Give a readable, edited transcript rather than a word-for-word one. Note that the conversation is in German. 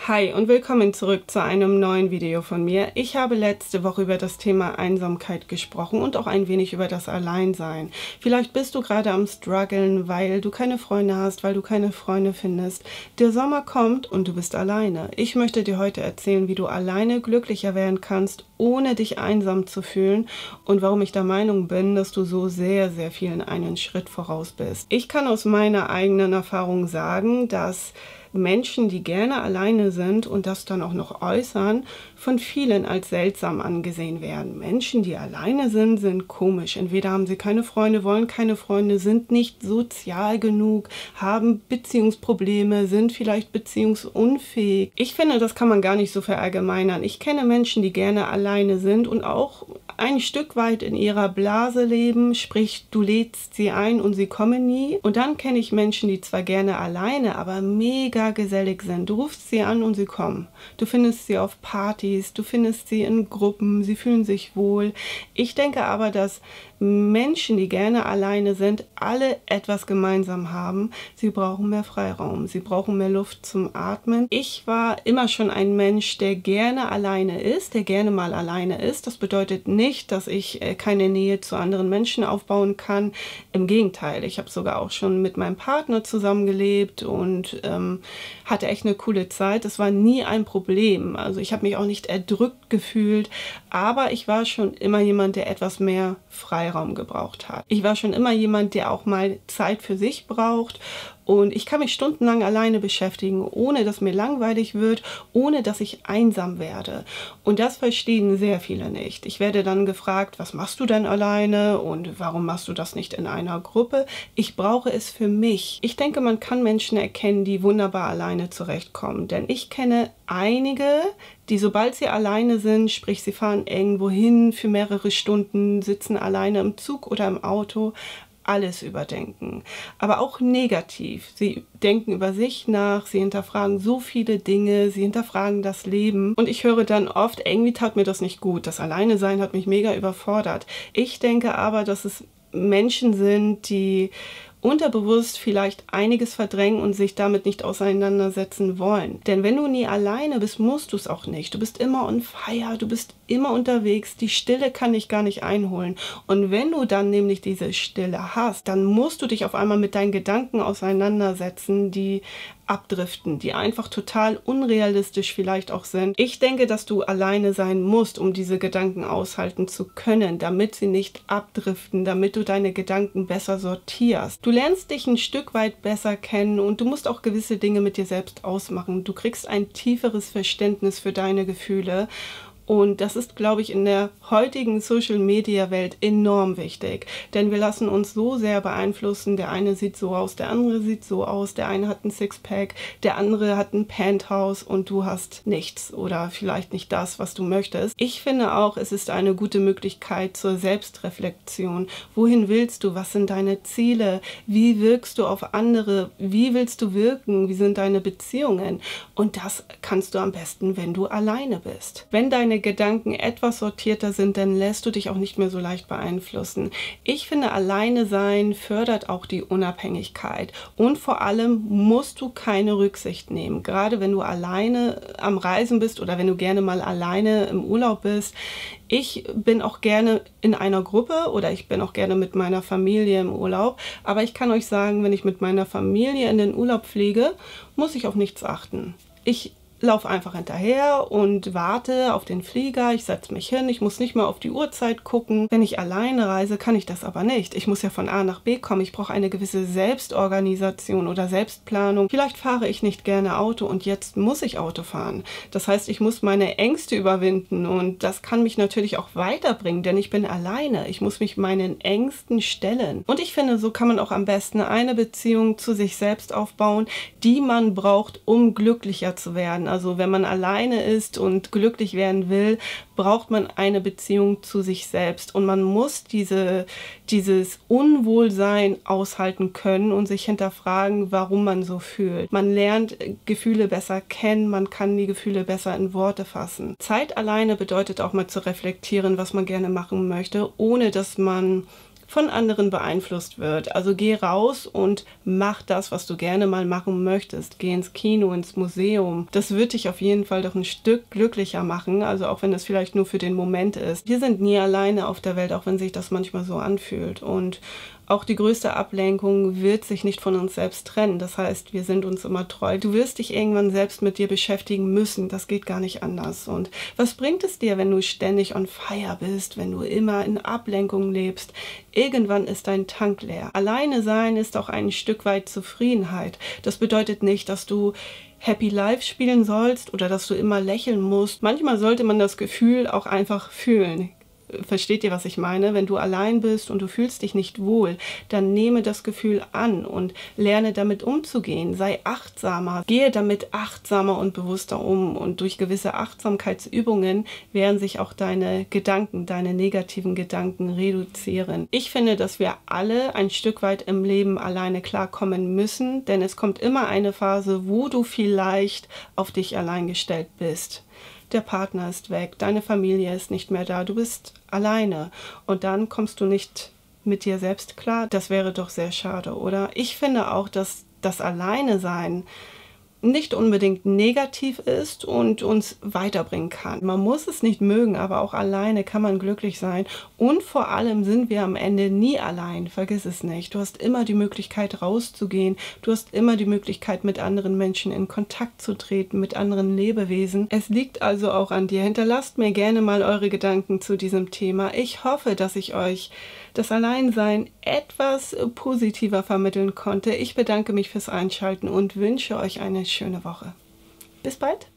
Hi und willkommen zurück zu einem neuen Video von mir. Ich habe letzte Woche über das Thema Einsamkeit gesprochen und auch ein wenig über das Alleinsein. Vielleicht bist du gerade am struggeln, weil du keine Freunde hast, weil du keine Freunde findest. Der Sommer kommt und du bist alleine. Ich möchte dir heute erzählen, wie du alleine glücklicher werden kannst, ohne dich einsam zu fühlen und warum ich der Meinung bin, dass du so sehr, sehr vielen einen Schritt voraus bist. Ich kann aus meiner eigenen Erfahrung sagen, dass Menschen, die gerne alleine sind und das dann auch noch äußern, von vielen als seltsam angesehen werden. Menschen, die alleine sind, sind komisch. Entweder haben sie keine Freunde, wollen keine Freunde, sind nicht sozial genug, haben Beziehungsprobleme, sind vielleicht beziehungsunfähig. Ich finde, das kann man gar nicht so verallgemeinern. Ich kenne Menschen, die gerne alleine sind und auch ein Stück weit in ihrer Blase leben, sprich, du lädst sie ein und sie kommen nie. Und dann kenne ich Menschen, die zwar gerne alleine, aber mega gesellig sind. Du rufst sie an und sie kommen. Du findest sie auf Partys, du findest sie in Gruppen, sie fühlen sich wohl. Ich denke aber, dass Menschen, die gerne alleine sind, alle etwas gemeinsam haben. Sie brauchen mehr Freiraum, sie brauchen mehr Luft zum Atmen. Ich war immer schon ein Mensch, der gerne alleine ist, der gerne mal alleine ist. Das bedeutet nicht, dass ich keine Nähe zu anderen Menschen aufbauen kann. Im Gegenteil, ich habe sogar auch schon mit meinem Partner zusammengelebt und hatte echt eine coole Zeit. Das war nie ein Problem. Also ich habe mich auch nicht erdrückt gefühlt, aber ich war schon immer jemand, der etwas mehr Freiraum gebraucht hat. Ich war schon immer jemand, der auch mal Zeit für sich braucht. Und ich kann mich stundenlang alleine beschäftigen, ohne dass mir langweilig wird, ohne dass ich einsam werde. Und das verstehen sehr viele nicht. Ich werde dann gefragt, was machst du denn alleine und warum machst du das nicht in einer Gruppe? Ich brauche es für mich. Ich denke, man kann Menschen erkennen, die wunderbar alleine zurechtkommen. Denn ich kenne einige, die sobald sie alleine sind, sprich sie fahren irgendwo hin für mehrere Stunden, sitzen alleine im Zug oder im Auto, alles überdenken, aber auch negativ. Sie denken über sich nach, sie hinterfragen so viele Dinge, sie hinterfragen das Leben und ich höre dann oft, irgendwie tat mir das nicht gut, das Alleinesein hat mich mega überfordert. Ich denke aber, dass es Menschen sind, die unterbewusst vielleicht einiges verdrängen und sich damit nicht auseinandersetzen wollen. Denn wenn du nie alleine bist, musst du es auch nicht. Du bist immer on fire, du bist immer unterwegs. Die Stille kann dich gar nicht einholen. Und wenn du dann nämlich diese Stille hast, dann musst du dich auf einmal mit deinen Gedanken auseinandersetzen, die abdriften, die einfach total unrealistisch vielleicht auch sind. Ich denke, dass du alleine sein musst, um diese Gedanken aushalten zu können, damit sie nicht abdriften, damit du deine Gedanken besser sortierst. Du lernst dich ein Stück weit besser kennen und du musst auch gewisse Dinge mit dir selbst ausmachen. Du kriegst ein tieferes Verständnis für deine Gefühle. Und das ist, glaube ich, in der heutigen Social-Media-Welt enorm wichtig, denn wir lassen uns so sehr beeinflussen. Der eine sieht so aus, der andere sieht so aus, der eine hat ein Sixpack, der andere hat ein Penthouse und du hast nichts oder vielleicht nicht das, was du möchtest. Ich finde auch, es ist eine gute Möglichkeit zur Selbstreflexion. Wohin willst du? Was sind deine Ziele? Wie wirkst du auf andere? Wie willst du wirken? Wie sind deine Beziehungen? Und das kannst du am besten, wenn du alleine bist. Wenn deine Gedanken etwas sortierter sind, dann lässt du dich auch nicht mehr so leicht beeinflussen. Ich finde, alleine sein fördert auch die Unabhängigkeit und vor allem musst du keine Rücksicht nehmen. Gerade wenn du alleine am Reisen bist oder wenn du gerne mal alleine im Urlaub bist. Ich bin auch gerne in einer Gruppe oder ich bin auch gerne mit meiner Familie im Urlaub, aber ich kann euch sagen, wenn ich mit meiner Familie in den Urlaub fliege, muss ich auf nichts achten. Ich laufe einfach hinterher und warte auf den Flieger, ich setze mich hin, ich muss nicht mal auf die Uhrzeit gucken. Wenn ich alleine reise, kann ich das aber nicht. Ich muss ja von A nach B kommen, ich brauche eine gewisse Selbstorganisation oder Selbstplanung. Vielleicht fahre ich nicht gerne Auto und jetzt muss ich Auto fahren. Das heißt, ich muss meine Ängste überwinden und das kann mich natürlich auch weiterbringen, denn ich bin alleine. Ich muss mich meinen Ängsten stellen. Und ich finde, so kann man auch am besten eine Beziehung zu sich selbst aufbauen, die man braucht, um glücklicher zu werden. Also wenn man alleine ist und glücklich werden will, braucht man eine Beziehung zu sich selbst. Und man muss dieses Unwohlsein aushalten können und sich hinterfragen, warum man so fühlt. Man lernt Gefühle besser kennen, man kann die Gefühle besser in Worte fassen. Zeit alleine bedeutet auch mal zu reflektieren, was man gerne machen möchte, ohne dass man von anderen beeinflusst wird. Also geh raus und mach das, was du gerne mal machen möchtest. Geh ins Kino, ins Museum. Das wird dich auf jeden Fall doch ein Stück glücklicher machen, also auch wenn es vielleicht nur für den Moment ist. Wir sind nie alleine auf der Welt, auch wenn sich das manchmal so anfühlt. Und auch die größte Ablenkung wird sich nicht von uns selbst trennen. Das heißt, wir sind uns immer treu. Du wirst dich irgendwann selbst mit dir beschäftigen müssen. Das geht gar nicht anders. Und was bringt es dir, wenn du ständig on fire bist, wenn du immer in Ablenkung lebst? Irgendwann ist dein Tank leer. Alleine sein ist auch ein Stück weit Zufriedenheit. Das bedeutet nicht, dass du Happy Life spielen sollst oder dass du immer lächeln musst. Manchmal sollte man das Gefühl auch einfach fühlen. Versteht ihr, was ich meine? Wenn du allein bist und du fühlst dich nicht wohl, dann nehme das Gefühl an und lerne damit umzugehen. Sei achtsamer, gehe damit achtsamer und bewusster um. Und durch gewisse Achtsamkeitsübungen werden sich auch deine Gedanken, deine negativen Gedanken reduzieren. Ich finde, dass wir alle ein Stück weit im Leben alleine klarkommen müssen, denn es kommt immer eine Phase, wo du vielleicht auf dich allein gestellt bist. Der Partner ist weg, deine Familie ist nicht mehr da, du bist alleine und dann kommst du nicht mit dir selbst klar. Das wäre doch sehr schade, oder? Ich finde auch, dass das Alleine-Sein nicht unbedingt negativ ist und uns weiterbringen kann. Man muss es nicht mögen, aber auch alleine kann man glücklich sein. Und vor allem sind wir am Ende nie allein. Vergiss es nicht. Du hast immer die Möglichkeit rauszugehen. Du hast immer die Möglichkeit, mit anderen Menschen in Kontakt zu treten, mit anderen Lebewesen. Es liegt also auch an dir. Hinterlasst mir gerne mal eure Gedanken zu diesem Thema. Ich hoffe, dass ich euch das Alleinsein etwas positiver vermitteln konnte. Ich bedanke mich fürs Einschalten und wünsche euch eine schöne Woche. Bis bald!